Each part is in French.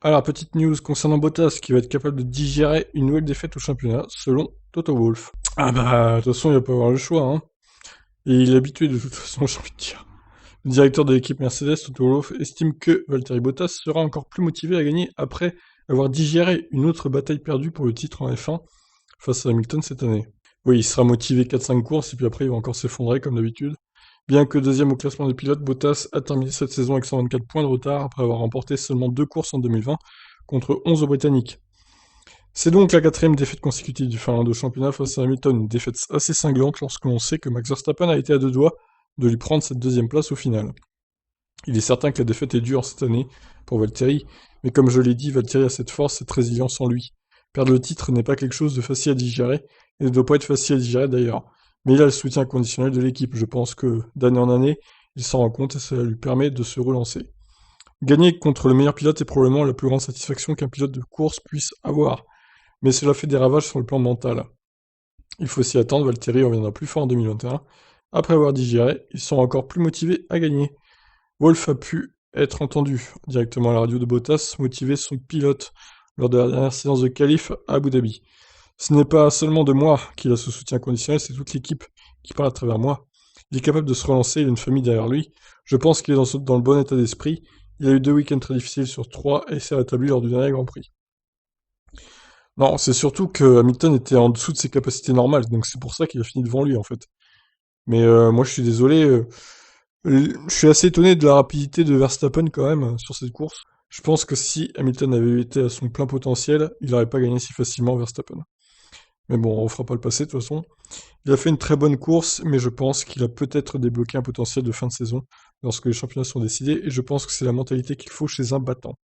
Alors, petite news concernant Bottas qui va être capable de digérer une nouvelle défaite au championnat, selon Toto Wolff. Ah bah, de toute façon, il va pas avoir le choix, hein. Et il est habitué de toute façon, j'ai envie de dire. Le directeur de l'équipe Mercedes, Toto Wolff, estime que Valtteri Bottas sera encore plus motivé à gagner après avoir digéré une autre bataille perdue pour le titre en F1 face à Hamilton cette année. Oui, il sera motivé 4-5 courses et puis après il va encore s'effondrer comme d'habitude. Bien que deuxième au classement des pilotes, Bottas a terminé cette saison avec 124 points de retard après avoir remporté seulement 2 courses en 2020 contre 11 aux Britanniques. C'est donc la quatrième défaite consécutive du Finlandais au championnat face à Hamilton, une défaite assez cinglante lorsque l'on sait que Max Verstappen a été à deux doigts de lui prendre cette deuxième place au final. Il est certain que la défaite est dure cette année pour Valtteri, mais comme je l'ai dit, Valtteri a cette force, cette résilience en lui. Perdre le titre n'est pas quelque chose de facile à digérer, et ne doit pas être facile à digérer d'ailleurs. Mais il a le soutien conditionnel de l'équipe, je pense que d'année en année, il s'en rend compte et ça lui permet de se relancer. Gagner contre le meilleur pilote est probablement la plus grande satisfaction qu'un pilote de course puisse avoir, mais cela fait des ravages sur le plan mental. Il faut s'y attendre, Valtteri reviendra plus fort en 2021. Après avoir digéré, ils sont encore plus motivés à gagner. Wolff a pu être entendu directement à la radio de Bottas motiver son pilote lors de la dernière séance de qualif à Abu Dhabi. Ce n'est pas seulement de moi qu'il a ce soutien conditionnel, c'est toute l'équipe qui parle à travers moi. Il est capable de se relancer, il a une famille derrière lui. Je pense qu'il est dans le bon état d'esprit. Il a eu 2 week-ends très difficiles sur 3 et s'est rétabli lors du dernier Grand Prix. Non, c'est surtout que Hamilton était en dessous de ses capacités normales, donc c'est pour ça qu'il a fini devant lui en fait. Mais moi je suis désolé, je suis assez étonné de la rapidité de Verstappen quand même sur cette course. Je pense que si Hamilton avait été à son plein potentiel, il n'aurait pas gagné si facilement Verstappen. Mais bon, on ne fera pas le passé de toute façon. Il a fait une très bonne course, mais je pense qu'il a peut-être débloqué un potentiel de fin de saison lorsque les championnats sont décidés, et je pense que c'est la mentalité qu'il faut chez un battant.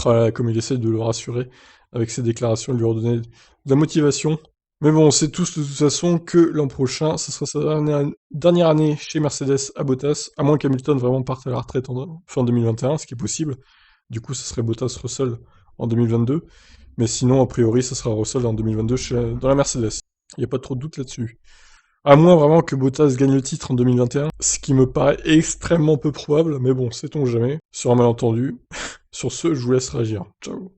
Ah, comme il essaie de le rassurer avec ses déclarations, de lui redonner de la motivation. Mais bon, on sait tous de toute façon que l'an prochain, ce sera sa dernière année chez Mercedes à Bottas, à moins qu'Hamilton vraiment parte à la retraite en fin 2021, ce qui est possible. Du coup, ce serait Bottas-Russell en 2022. Mais sinon, a priori, ça sera Russell en 2022 dans la Mercedes. Il n'y a pas trop de doute là-dessus. À moins vraiment que Bottas gagne le titre en 2021, ce qui me paraît extrêmement peu probable, mais bon, sait-on jamais, sur un malentendu. Sur ce, je vous laisse réagir. Ciao.